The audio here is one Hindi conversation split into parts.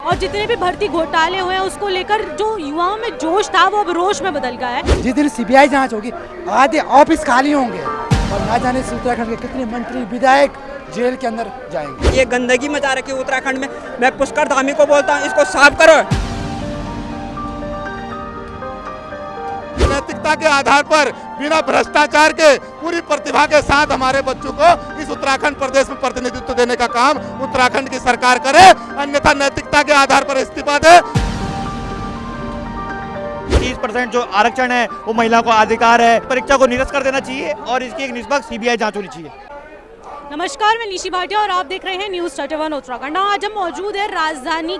और जितने भी भर्ती घोटाले हुए हैं उसको लेकर जो युवाओं में जोश था वो अब रोष में बदल गया है। जिस दिन सीबीआई जांच होगी आधे ऑफिस खाली होंगे और ना जाने से उत्तराखंड के कितने मंत्री विधायक जेल के अंदर जाएंगे। ये गंदगी मचा रखी है उत्तराखंड में। मैं पुष्कर धामी को बोलता हूँ इसको साफ करो। नैतिकता के आधार पर बिना भ्रष्टाचार के पूरी प्रतिभा के साथ हमारे बच्चों को इस उत्तराखंड प्रदेश में प्रतिनिधित्व देने का काम उत्तराखंड की सरकार करे, अन्यथा नैतिकता के आधार पर इस्तीफा दे। 30% जो आरक्षण है वो महिलाओं को अधिकार है। परीक्षा को निरस्त कर देना चाहिए और इसकी एक निष्पक्ष सीबीआई जांच होनी चाहिए। नमस्कार, मैं निशी भाटिया और आप देख रहे हैं न्यूज़ 31 उत्तराखंड। आज हम मौजूद है राजधानी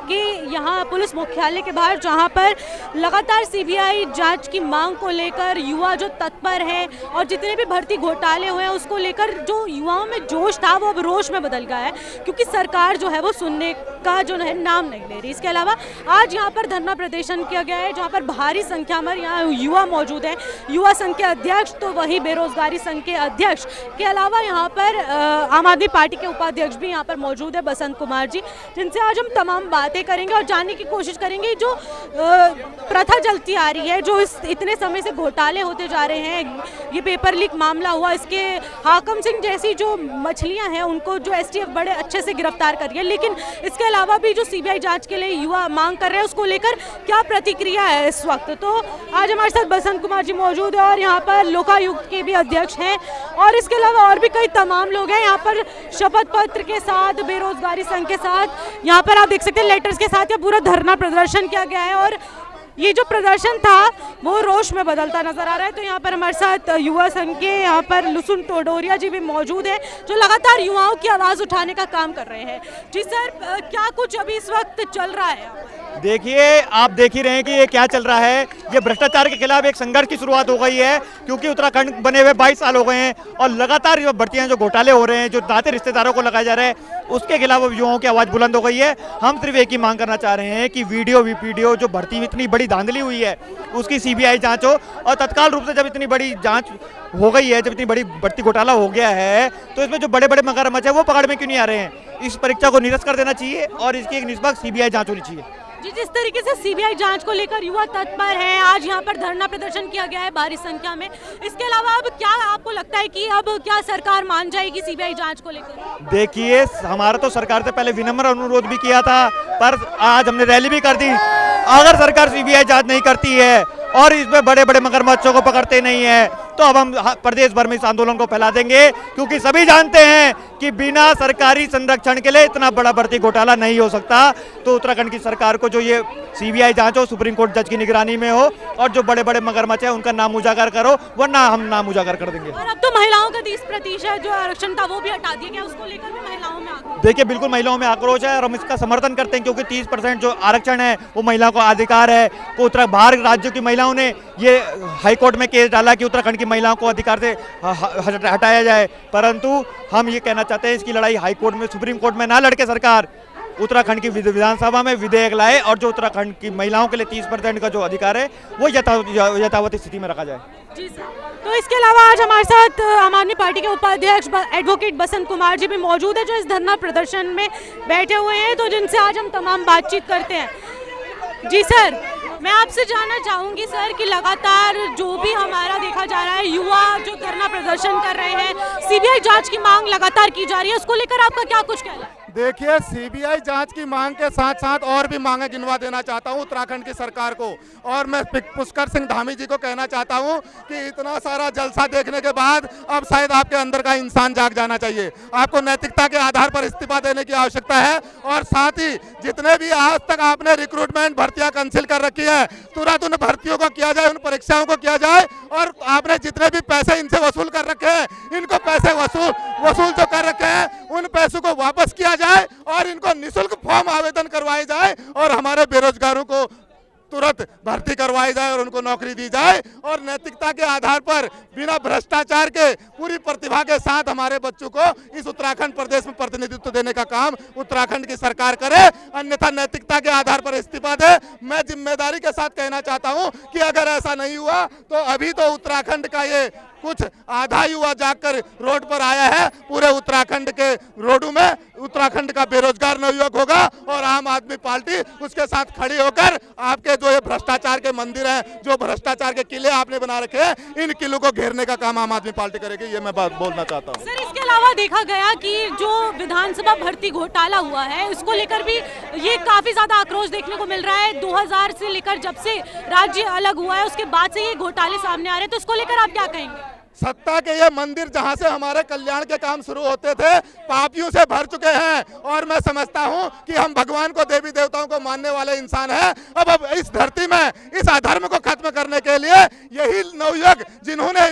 के यहाँ पुलिस मुख्यालय के बाहर, जहाँ पर लगातार सीबीआई जांच की मांग को लेकर युवा जो तत्पर हैं और जितने भी भर्ती घोटाले हुए हैं उसको लेकर जो युवाओं में जोश था वो अब रोष में बदल गया है, क्योंकि सरकार जो है वो सुनने का जो है नाम नहीं ले रही। इसके अलावा आज यहाँ पर धरना प्रदर्शन किया गया है, जहाँ पर भारी संख्या में यहाँ युवा मौजूद हैं। युवा संघ के अध्यक्ष तो वही बेरोजगारी संघ के अध्यक्ष के अलावा यहाँ पर आम आदमी पार्टी के उपाध्यक्ष भी यहाँ पर मौजूद है, बसंत कुमार जी, जिनसे आज हम तमाम बातें करेंगे और जानने की कोशिश करेंगे जो प्रथा चलती आ रही है, जो इतने समय से घोटाले होते जा रहे हैं। ये पेपर लीक मामला हुआ, इसके हाकम सिंह जैसी जो मछलियां हैं उनको जो एसटीएफ बड़े अच्छे से गिरफ्तार कर रही है, लेकिन इसके अलावा भी जो सीबीआई जांच के लिए युवा मांग कर रहे हैं उसको लेकर क्या प्रतिक्रिया है इस वक्त। तो आज हमारे साथ बसंत कुमार जी मौजूद है और यहाँ पर लोकायुक्त के भी अध्यक्ष हैं और इसके अलावा और भी कई तमाम लोग हैं यहाँ पर शपथ पत्र के साथ, बेरोजगारी संघ के साथ। यहाँ पर आप देख सकते हैं लेटर्स के साथ ये पूरा धरना प्रदर्शन किया गया है और ये जो प्रदर्शन था वो रोष में बदलता नजर आ रहा है। तो यहाँ पर हमारे साथ युवा संघ के यहाँ पर लुसुन टोडोरिया जी भी मौजूद है, जो लगातार युवाओं की आवाज़ उठाने का काम कर रहे हैं। जी सर, क्या कुछ अभी इस वक्त चल रहा है? देखिए, आप देख ही रहे हैं कि ये क्या चल रहा है। ये भ्रष्टाचार के खिलाफ एक संघर्ष की शुरुआत हो गई है, क्योंकि उत्तराखंड बने हुए 22 साल हो गए हैं और लगातार जो भर्तियां, जो घोटाले हो रहे हैं, जो नाते रिश्तेदारों को लगाए जा रहे हैं, उसके खिलाफ युवाओं की आवाज़ बुलंद हो गई है। हम सिर्फ एक ही मांग करना चाह रहे हैं कि वीडियो जो भर्ती में इतनी बड़ी धांधली हुई है उसकी सीबीआई जांच हो और तत्काल रूप से जब इतनी बड़ी जांच हो गई है, जब इतनी बड़ी भर्ती घोटाला हो गया है, तो इसमें जो बड़े बड़े मगरमच्छ है वो पकड़ में क्यों नहीं आ रहे हैं। इस परीक्षा को निरस्त कर देना चाहिए और इसकी एक निष्पक्ष सीबीआई जांच होनी चाहिए। जी, जिस तरीके से सीबीआई जांच को लेकर युवा तत्पर हैं, आज यहाँ पर धरना प्रदर्शन किया गया है भारी संख्या में। इसके अलावा अब क्या आपको लगता है कि अब क्या सरकार मान जाएगी सीबीआई जांच को लेकर? देखिए, हमारा तो सरकार से पहले विनम्र अनुरोध भी किया था, पर आज हमने रैली भी कर दी। अगर सरकार सीबीआई जांच नहीं करती है और इसमें बड़े बड़े मगरमच्छों को पकड़ते नहीं है तो अब हम प्रदेश भर में इस आंदोलन को फैला देंगे, क्योंकि सभी जानते हैं कि बिना सरकारी संरक्षण के लिए इतना बड़ा भर्ती घोटाला नहीं हो सकता। तो उत्तराखंड की सरकार को जो ये सीबीआई जांच हो, सुप्रीम कोर्ट जज की निगरानी में हो और जो बड़े बड़े मगरमच्छ है उनका नाम उजागर करो, वरना हम नाम उजागर कर देंगे। और अब तो महिलाओं का 30% जो आरक्षण था वो भी हटा दिया गया, उसको लेकर भी महिलाओं में आक्रोश। देखिए, बिल्कुल महिलाओं में आक्रोश है और हम इसका समर्थन करते हैं, क्योंकि 30% जो आरक्षण है वो महिलाओं का अधिकार है। बाहर राज्यों की महिलाओं ने ये हाईकोर्ट में केस डाला कि उत्तराखंड की महिलाओं को अधिकार से हटाया जाए, परंतु हम ये कहना चाहते हैं इसकी लड़ाई हाईकोर्ट में, सुप्रीम कोर्ट में ना लड़के सरकार उत्तराखंड की विधानसभा में विधेयक लाए और जो उत्तराखंड की महिलाओं के लिए 30% का जो अधिकार है वो यथावत स्थिति में रखा जाए। जी सर। तो इसके अलावा आज हमारे साथ आम आदमी पार्टी के उपाध्यक्ष एडवोकेट बसंत कुमार जी भी मौजूद है, जो इस धरना प्रदर्शन में बैठे हुए हैं, तो जिनसे आज हम तमाम बातचीत करते हैं। जी सर, मैं आपसे जानना चाहूँगी सर कि लगातार जो भी हमारा देखा जा रहा है, युवा जो धरना प्रदर्शन कर रहे हैं, सीबीआई जांच की मांग लगातार की जा रही है, उसको लेकर आपका क्या कुछ कहना है? देखिए, सीबीआई जांच की मांग के साथ साथ और भी मांगे गिनवा देना चाहता हूं उत्तराखंड की सरकार को, और मैं पुष्कर सिंह धामी जी को कहना चाहता हूं कि इतना सारा जलसा देखने के बाद अब शायद आपके अंदर का इंसान जाग जाना चाहिए। आपको नैतिकता के आधार पर इस्तीफा देने की आवश्यकता है और साथ ही जितने भी आज तक आपने रिक्रूटमेंट भर्तियां कैंसिल कर रखी है, तुरंत उन भर्तियों को किया जाए, उन परीक्षाओं को किया जाए, और आपने जितने भी पैसे इनसे वसूल कर रखे हैं, इनको पैसे वसूल जो कर रखे हैं उन पैसों को वापस किया जाए और इनको निःशुल्क फॉर्म आवेदन करवाए जाए और हमारे बेरोजगारों को तुरंत भर्ती करवाई जाए और उनको नौकरी दी जाए और नैतिकता के आधार पर बिना भ्रष्टाचार के पूरी प्रतिभा के साथ हमारे बच्चों को इस उत्तराखंड प्रदेश में प्रतिनिधित्व देने का काम उत्तराखंड की सरकार करे, अन्यथा नैतिकता के आधार पर इस्तीफा दे। मैं जिम्मेदारी के साथ कहना चाहता हूं कि अगर ऐसा नहीं हुआ तो अभी तो उत्तराखंड का ये कुछ आधा युवा जाकर रोड पर आया है, पूरे उत्तराखंड के रोडों में उत्तराखंड का बेरोजगार नवयुवक होगा और आम आदमी पार्टी उसके साथ खड़ी होकर आपके जो ये भ्रष्टाचार के मंदिर हैं, जो भ्रष्टाचार के किले आपने बना रखे हैं, इन किलों को घेरने का काम आम आदमी पार्टी करेगी, ये मैं बात बोलना चाहता हूँ। सर, इसके अलावा देखा गया कि जो विधानसभा भर्ती घोटाला हुआ है उसको लेकर भी ये काफी ज्यादा आक्रोश देखने को मिल रहा है। 2000 से लेकर जब से राज्य अलग हुआ है उसके बाद से ये घोटाले सामने आ रहे हैं, तो इसको लेकर आप क्या कहेंगे? सत्ता के ये मंदिर जहां से हमारे कल्याण के काम शुरू होते थे पापियों से भर चुके हैं और मैं समझता हूं कि हम भगवान को, देवी देवताओं को मानने वाले इंसान हैं। अब इस धरती में इस अधर्म को खत्म करने के लिए यही नवयुवक जिन्होंने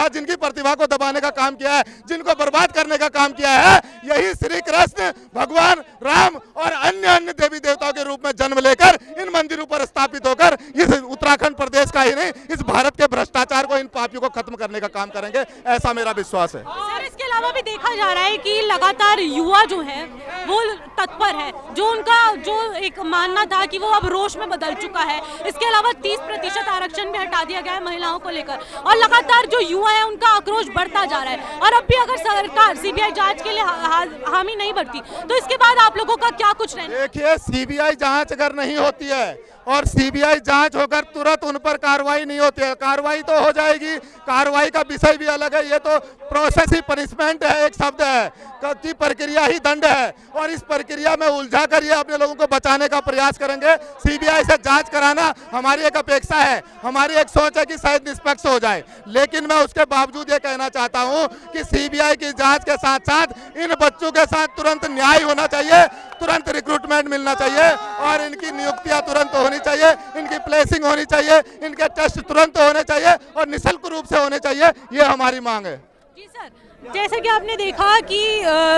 जिनकी प्रतिभा को दबाने का काम किया है, जिनको बर्बाद करने का काम किया है, यही श्री कृष्ण, भगवान राम और अन्य देवी देवताओं के रूप में जन्म लेकर इन मंदिरों पर स्थापित होकर इस उत्तराखंड प्रदेश का ही नहीं, इस भारत के भ्रष्टाचार को, इन पापियों को खत्म करने का काम करेंगे, ऐसा मेरा विश्वास है। सर, इसके अलावा भी देखा जा रहा है कि लगातार युवा जो है वो तत्पर है, जो उनका जो एक मानना था कि वो अब रोष में बदल चुका है। इसके अलावा 30% आरक्षण भी हटा दिया गया है महिलाओं को लेकर और लगातार जो युवा है उनका आक्रोश बढ़ता जा रहा है। और अब भी अगर सरकार सीबीआई जांच के लिए हामी नहीं भरती तो इसके बाद आप लोगों का क्या कुछ रहना? देखिए, सीबीआई जांच अगर नहीं होती है और सीबीआई जांच होकर तुरंत उन पर कार्रवाई नहीं होती है, कार्रवाई तो हो जाएगी, कार्रवाई का विषय भी अलग है, ये तो प्रोसेस ही पनिशमेंट है, एक शब्द है कि प्रक्रिया ही दंड है और इस प्रक्रिया में उलझा कर ये अपने लोगों को बचाने का प्रयास करेंगे। सीबीआई से जांच कराना हमारी एक अपेक्षा है, हमारी एक सोच है कि शायद निष्पक्ष हो जाए, लेकिन मैं उसके बावजूद ये कहना चाहता हूँ कि सीबीआई की जांच के साथ साथ इन बच्चों के साथ तुरंत न्याय होना चाहिए, तुरंत रिक्रूटमेंट मिलना चाहिए और इनकी नियुक्तियां तुरंत होनी चाहिए, इनकी प्लेसिंग होनी चाहिए, इनके टेस्ट तुरंत होने चाहिए और निःशुल्क रूप से होने चाहिए, ये हमारी मांग है। जी सर, जैसे कि आपने देखा कि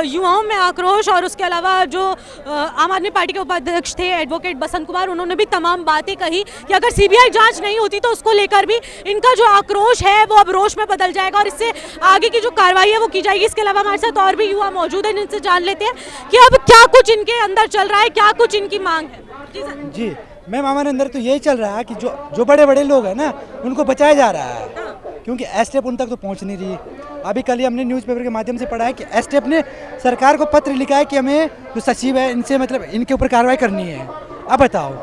युवाओं में आक्रोश और उसके अलावा जो आम आदमी पार्टी के उपाध्यक्ष थे एडवोकेट बसंत कुमार, उन्होंने भी तमाम बातें कही कि अगर सीबीआई जांच नहीं होती तो उसको लेकर भी इनका जो आक्रोश है वो अब रोष में बदल जाएगा और इससे आगे की जो कार्रवाई है वो की जाएगी। इसके अलावा हमारे साथ और भी युवा मौजूद हैं, जिनसे जान लेते हैं कि अब क्या कुछ इनके अंदर चल रहा है, क्या कुछ इनकी मांग है। जी सर। जी मैम, हमारे अंदर तो यही चल रहा है कि जो बड़े बड़े लोग हैं ना उनको बचाया जा रहा है, क्योंकि एसटीएफ उन तक तो पहुंच नहीं रही। अभी कल ही हमने न्यूज़पेपर के माध्यम से पढ़ा है कि एसटीएफ ने सरकार को पत्र लिखा है कि हमें जो सचिव है इनसे मतलब इनके ऊपर कार्रवाई करनी है। अब बताओ,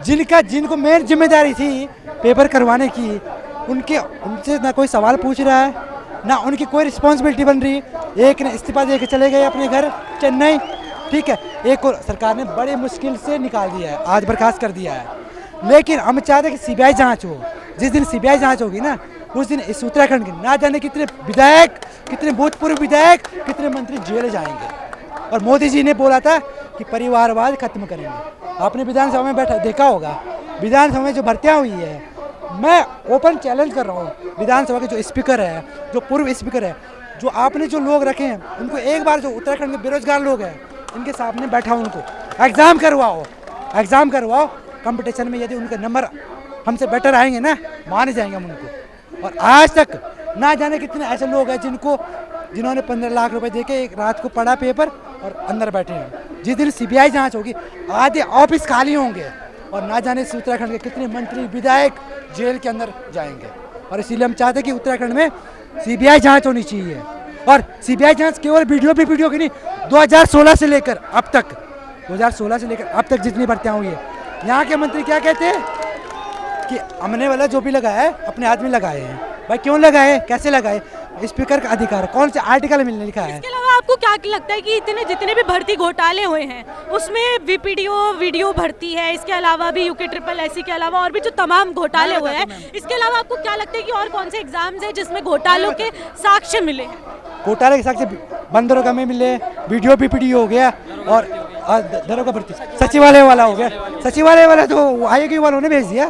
जिनको मेन जिम्मेदारी थी पेपर करवाने की, उनसे ना कोई सवाल पूछ रहा है, ना उनकी कोई रिस्पॉन्सिबिलिटी बन रही। एक ने इस्तीफा दे के चले गए अपने घर चेन्नई, ठीक है, एक और सरकार ने बड़ी मुश्किल से निकाल दिया है, आज बर्खास्त कर दिया है। लेकिन हम चाहते हैं कि सीबीआई जांच हो। जिस दिन सीबीआई जांच होगी ना उस दिन इस उत्तराखंड के ना जाने कितने विधायक, कितने भूतपूर्व विधायक, कितने मंत्री जेल जाएंगे। और मोदी जी ने बोला था कि परिवारवाद खत्म करेंगे। आपने विधानसभा में बैठा देखा होगा, विधानसभा में जो भर्तियाँ हुई है, मैं ओपन चैलेंज कर रहा हूँ विधानसभा के जो स्पीकर है, जो पूर्व स्पीकर है, जो आपने जो लोग रखे हैं उनको एक बार, जो उत्तराखंड के बेरोजगार लोग हैं इनके सामने बैठा, उनको एग्ज़ाम करवाओ। कंपटीशन में यदि उनके नंबर हमसे बेटर आएंगे ना, मान जाएंगे हम उनको। और आज तक ना जाने कितने ऐसे लोग हैं जिन्होंने 15 लाख रुपए देके एक रात को पढ़ा पेपर और अंदर बैठे हैं। जिस दिन सीबीआई जांच होगी आधे ऑफिस खाली होंगे और ना जाने से उत्तराखंड के कितने मंत्री विधायक जेल के अंदर जाएंगे। और इसीलिए हम चाहते हैं कि उत्तराखंड में सीबीआई जांच होनी चाहिए। और सीबीआई जांच केवल वीडियो की नहीं, 2016 से लेकर अब तक जितनी भर्तियाँ हुई है, यहाँ के मंत्री क्या कहते हैं कि हमने वाला जो भी लगाया है अपने आदमी लगाए हैं। भाई क्यों लगाए, कैसे लगाए, स्पीकर का अधिकार, कौन से आर्टिकल में लिखा है। इसके अलावा आपको क्या लगता है कि इतने जितने भी भर्ती घोटाले हुए हैं उसमें वीडियो भर्ती है, इसके अलावा भी UKSSC के अलावा और भी जो तमाम घोटाले हुए हैं, इसके अलावा आपको क्या लगता है कि और कौन से एग्जाम्स है जिसमें घोटालों के साक्ष्य मिले हैं? घोटाले के साक्ष्य बंदरों में मिले, वीडियो हो गया और दरोगा भर्ती, सचिवालय वाला हो गया। सचिवालय वाला तो आयोग वालों ने भेज दिया,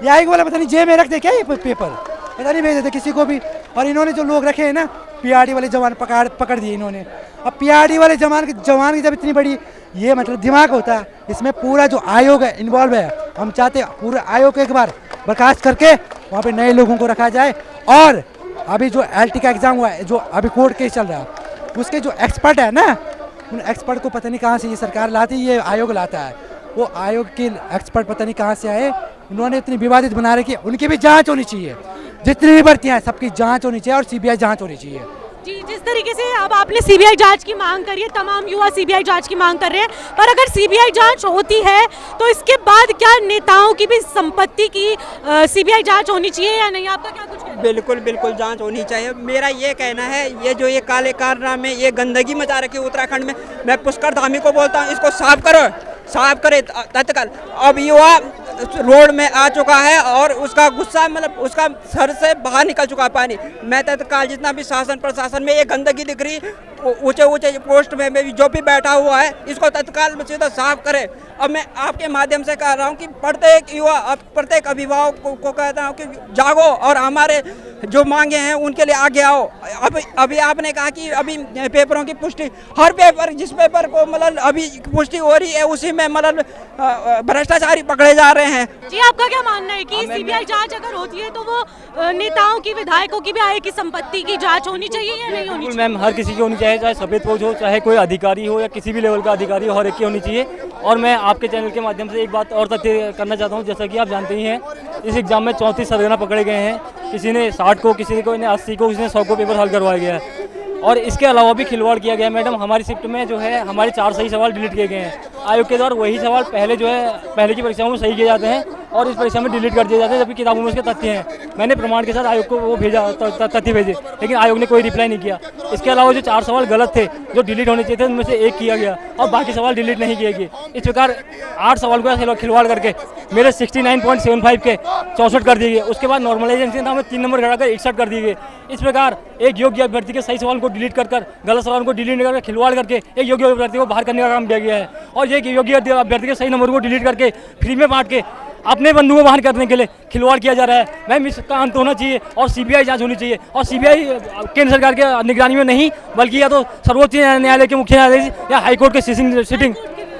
ये आयोग वाला पता नहीं जेब में रख दे क्या ये पेपर, पता नहीं भेज देते किसी को भी। और इन्होंने जो लोग रखे हैं ना पीआरडी वाले जवान पकड़ दिए इन्होंने। अब पीआरडी वाले जवान की जब इतनी बड़ी ये मतलब दिमाग होता है, इसमें पूरा जो आयोग है इन्वॉल्व है। हम चाहते हैं पूरे आयोग को एक बार बर्खास्त करके वहाँ पे नए लोगों को रखा जाए। और अभी जो LT का एग्ज़ाम हुआ है, जो अभी कोर्ट केस चल रहा है, उसके जो एक्सपर्ट है ना, उन एक्सपर्ट को पता नहीं कहाँ से ये सरकार लाती है, ये आयोग लाता है। वो आयोग के एक्सपर्ट पता नहीं कहाँ से आए, उन्होंने इतनी विवादित बना रखी है। उनकी भी जांच होनी चाहिए, जितनी भी भर्तियाँ हैं सबकी जांच होनी चाहिए और CBI जांच होनी चाहिए। जी, जिस तरीके से अब आपने CBI जांच की मांग करी है, तमाम युवा CBI जांच की मांग कर रहे हैं, पर अगर CBI जांच होती है तो इसके बाद क्या नेताओं की भी संपत्ति की CBI जांच होनी चाहिए या नहीं? आपका क्या कुछ कहना है? बिल्कुल बिल्कुल जांच होनी चाहिए। मेरा ये कहना है, ये जो ये काले कारनामे, ये गंदगी मचा रखी है उत्तराखंड में, मैं पुष्कर धामी को बोलता हूँ इसको साफ करो, साफ करे तत्काल। अब युवा रोड में आ चुका है और उसका गुस्सा मतलब उसका सर से बाहर निकल चुका है पानी। मैं तत्काल जितना भी शासन प्रशासन में ये गंदगी दिख रही, ऊंचे ऊंचे पोस्ट में भी जो भी बैठा हुआ है, इसको तत्काल सीधा साफ करे। अब मैं आपके माध्यम से कह रहा हूँ कि प्रत्येक युवा, प्रत्येक अभिभावक को कहता हूँ कि जागो और हमारे जो मांगे हैं उनके लिए आगे आओ। अभी आपने कहा कि अभी पेपरों की पुष्टि, हर पेपर जिस पेपर को मतलब अभी पुष्टि हो रही है उसी में मतलब भ्रष्टाचारी पकड़े जा रहे हैं। जी, आपका क्या मानना है कि CBI जांच अगर होती है तो वो नेताओं की, विधायकों की भी आय की संपत्ति की जांच होनी चाहिए या नहीं होनी चाहिए? मैम, हर किसी की होनी चाहिए, चाहे सफेद फौज हो, चाहे कोई अधिकारी हो या किसी भी लेवल का अधिकारी हो, हर एक की होनी चाहिए। और मैं आपके चैनल के माध्यम से एक बात और तथ्य करना चाहता हूँ, जैसा कि आप जानते ही हैं, इस एग्जाम में 34 सरगना पकड़े गए हैं। किसी ने 60 को, किसी को 80 को, किसी ने 100 को पेपर हल करवाया गया है। और इसके अलावा भी खिलवाड़ किया गया है। मैडम, हमारी शिफ्ट में जो है हमारे 4 सही सवाल डिलीट किए गए हैं। आयोग के द्वारा वही सवाल पहले जो है पहले की परीक्षाओं में सही किए जाते हैं और इस परीक्षा में डिलीट कर दिए जाते हैं, जबकि किताबों में उसके तथ्य हैं। मैंने प्रमाण के साथ आयोग को वो भेजा, तथ्य भेजे, लेकिन आयोग ने कोई रिप्लाई नहीं किया। इसके अलावा जो 4 सवाल गलत थे, जो डिलीट होने चाहिए थे, उनमें से एक किया गया और बाकी सवाल डिलीट नहीं किए गए। इस प्रकार 8 सवाल को खिलवाड़ करके मेरे 69.75 के 64 कर दिए गए। उसके बाद नॉर्मलाइजेशन था, हमें 3 नंबर घटाकर 61 कर दिए गए। इस प्रकार एक योग्य अभ्यर्थी के सही सवाल को डिलीट कर गलत सवाल को डिलीट करके खिलवाड़ करके एक योग्य अभ्यर्थी को बाहर करने का काम किया गया है। और ये योग्य अभ्यर्थी के सही नंबर को डिलीट करके फ्री में बांट के अपने बंधुओं को बाहर करने के लिए खिलवाड़ किया जा रहा है। मैम, इसका अंत होना चाहिए और CBI जांच होनी चाहिए। और CBI केंद्र सरकार के निगरानी में नहीं, बल्कि या तो सर्वोच्च न्यायालय के मुख्य न्यायाधीश या हाईकोर्ट के सिटिंग।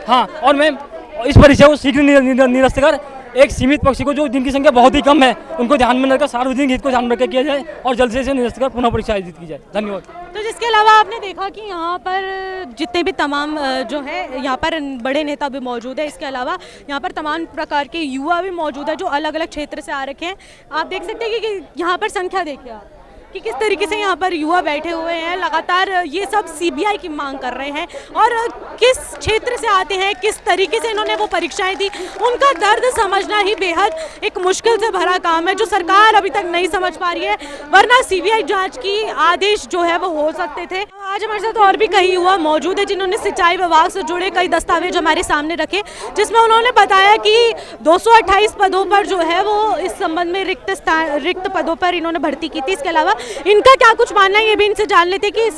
हाँ, और मैम इस परीक्षा को शीघ्र निरस्त कर एक सीमित पक्षी को, जो जिनकी संख्या बहुत ही कम है, उनको ध्यान में रखकर सार्वजनिक हित को ध्यान में रखकर किया जाए और जल्द से निरस्त कर पुनः परीक्षा आयोजित की जाए। धन्यवाद। तो जिसके अलावा आपने देखा कि यहाँ पर जितने भी तमाम जो है यहाँ पर बड़े नेता भी मौजूद है, इसके अलावा यहाँ पर तमाम प्रकार के युवा भी मौजूद है जो अलग अलग क्षेत्र से आ रखे हैं। आप देख सकते हैं कि यहाँ पर संख्या देखिए आप कि किस तरीके से यहाँ पर युवा बैठे हुए हैं, लगातार ये सब CBI की मांग कर रहे हैं और किस क्षेत्र से आते हैं, किस तरीके से इन्होंने वो परीक्षाएं दी, उनका दर्द समझना ही बेहद एक मुश्किल से भरा काम है, जो सरकार अभी तक नहीं समझ पा रही है। वरना CBI जांच की आदेश जो है वो हो सकते थे। आज हमारे साथ और भी कई युवा मौजूद है जिन्होंने सिंचाई विभाग से जुड़े कई दस्तावेज हमारे सामने रखे, जिसमें उन्होंने बताया कि 228 पदों पर जो है वो इस संबंध में रिक्त पदों पर इन्होंने भर्ती की थी। इसके अलावा इनका क्या कुछ मानना है ये भी इनसे जान लेते कि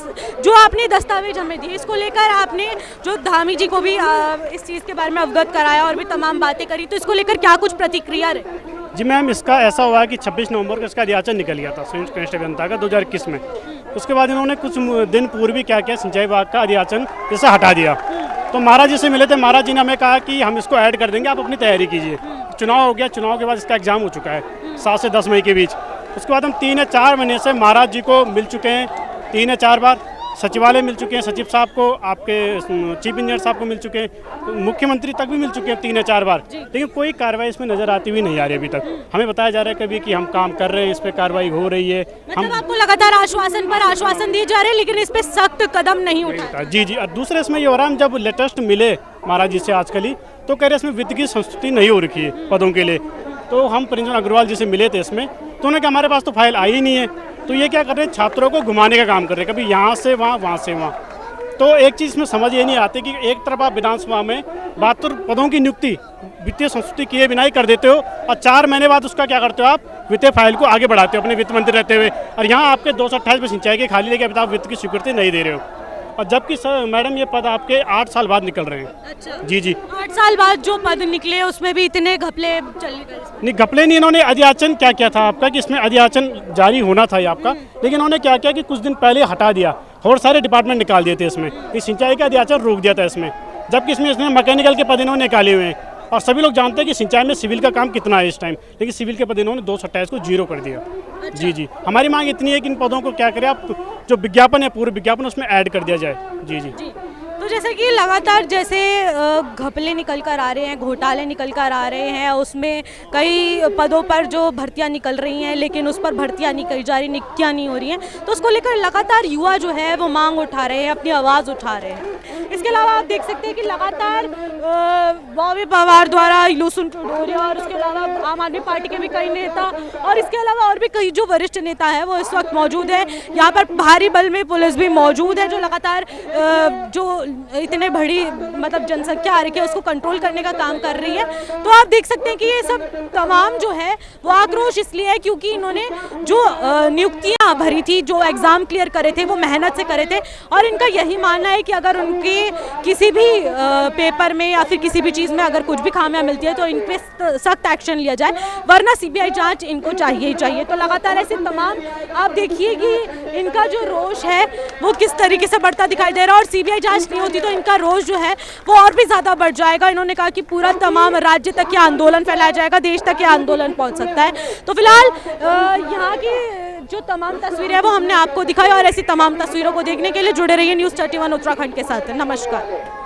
जो आपने दस्तावेज हमें दिए, इसको लेकर आपने जो धामी जी को भी इस चीज़ के बारे में अवगत कराया और भी तमाम बातें करी, तो इसको लेकर क्या कुछ प्रतिक्रिया रहे? जी मैम, इसका ऐसा हुआ है कि 26 नवंबर को इसका अध्याचन निकल गया था संयुक्त कांस्टेबल जनता का 2021 में। उसके बाद इन्होंने कुछ दिन पूर्व भी क्या किया, सिंचाई विभाग का अध्याचन जैसे हटा दिया। तो महाराज जी से मिले थे, महाराज जी ने हमें कहा कि हम इसको ऐड कर देंगे, आप अपनी तैयारी कीजिए। चुनाव हो गया, चुनाव के बाद इसका एग्जाम हो चुका है 7 से 10 मई के बीच। उसके बाद हम 3 या 4 महीने से महाराज जी को मिल चुके हैं, 3 या 4 बार सचिवालय मिल चुके हैं, सचिव साहब को, आपके चीफ इंजीनियर साहब को मिल चुके हैं, मुख्यमंत्री तक भी मिल चुके हैं 3 या 4 बार, लेकिन कोई कार्रवाई इसमें नजर आती हुई नहीं आ रही अभी तक। हमें बताया जा रहा है कभी कि हम काम कर रहे हैं, इस पे कार्रवाई हो रही है। मतलब आपको लगातार आश्वासन पर आश्वासन दिए जा रहे हैं, लेकिन इस पे सख्त कदम नहीं उठा। जी जी। और दूसरे इसमें ये हो रहा है, हम जब लेटेस्ट मिले महाराज जी से आजकल ही, तो कह रहे इसमें वित्त की संस्तुति नहीं हो रखी है पदों के लिए। तो हम प्रिंसिपल अग्रवाल जी से मिले थे इसमें, तो उन्होंने कहा हमारे पास तो फाइल आई ही नहीं है। तो ये क्या कर रहे हैं, छात्रों को घुमाने का काम कर रहे हैं, कभी यहाँ से वहाँ, वहाँ से वहाँ। तो एक चीज़ में समझ ये नहीं आती कि एक तरफ आप विधानसभा में 72 पदों की नियुक्ति वित्तीय संस्तुति किए बिना ही कर देते हो, और 4 महीने बाद उसका क्या करते हो, आप वित्तीय फाइल को आगे बढ़ाते हो अपने वित्त मंत्री रहते हुए। और यहाँ आपके 228 में सिंचाई के खाली लेके अभी आप वित्त की स्वीकृति नहीं दे रहे हो। और जबकि सर मैडम ये पद आपके 8 साल बाद निकल रहे हैं। अच्छा। जी जी। 8 साल बाद जो पद निकले उसमें भी इतने घपले चल गए। नहीं घपले नहीं, इन्होंने अध्याचन क्या किया था आपका कि इसमें अध्याचन जारी होना था ये आपका, लेकिन इन्होंने क्या किया कि कुछ दिन पहले हटा दिया और सारे डिपार्टमेंट निकाल दिए थे इसमें, कि सिंचाई का अध्याचन रोक दिया था इसमें, जबकि इसमें मैकेनिकल के पद इन्होंने निकाले हुए हैं। और सभी लोग जानते हैं कि सिंचाई में सिविल का काम कितना है इस टाइम, लेकिन सिविल के पद इन्होंने 227 को 0 कर दिया। जी जी, हमारी मांग इतनी है कि इन पदों को क्या करें आप, जो विज्ञापन है पूरे विज्ञापन उसमें ऐड कर दिया जाए। जी जी। तो जैसे कि लगातार जैसे घपले निकल कर आ रहे हैं, घोटाले निकल कर आ रहे हैं, उसमें कई पदों पर जो भर्तियां निकल रही हैं लेकिन उस पर भर्तियां नहीं करी जा रही, नियुक्तियां नहीं हो रही हैं, तो उसको लेकर लगातार युवा जो है वो मांग उठा रहे हैं, अपनी आवाज़ उठा रहे हैं। इसके अलावा आप देख सकते हैं कि लगातार बॉबी पवार द्वारा, लुसुन टोडोरिया और उसके अलावा आम आदमी पार्टी के भी कई नेता और इसके अलावा और भी कई जो वरिष्ठ नेता है वो इस वक्त मौजूद है। यहाँ पर भारी बल में पुलिस भी मौजूद है जो लगातार जो इतने बड़ी मतलब जनसंख्या आ रही है उसको कंट्रोल करने का काम कर रही है। तो आप देख सकते हैं कि ये सब तमाम जो है वो आक्रोश इसलिए है क्योंकि इन्होंने जो नियुक्तियां भरी थी, जो एग्ज़ाम क्लियर करे थे वो मेहनत से करे थे और इनका यही मानना है कि अगर उनके किसी भी पेपर में या फिर किसी भी चीज़ में अगर कुछ भी खामियां मिलती है तो इन पे सख्त एक्शन लिया जाए, वरना सीबीआई जांच इनको चाहिए ही चाहिए। तो लगातार ऐसे तमाम आप देखिए कि इनका जो रोष है वो किस तरीके से बढ़ता दिखाई दे रहा है और सीबीआई जांच नहीं होती तो इनका रोष जो है वो और भी ज़्यादा बढ़ जाएगा। इन्होंने कहा कि पूरा तमाम राज्य तक ये आंदोलन फैलाया जाएगा, देश तक ये आंदोलन पहुंच सकता है। तो फिलहाल यहाँ की जो तमाम तस्वीरें हैं वो हमने आपको दिखाई और ऐसी तमाम तस्वीरों को देखने के लिए जुड़े रहिए न्यूज़ 31 उत्तराखंड के साथ। नमस्कार।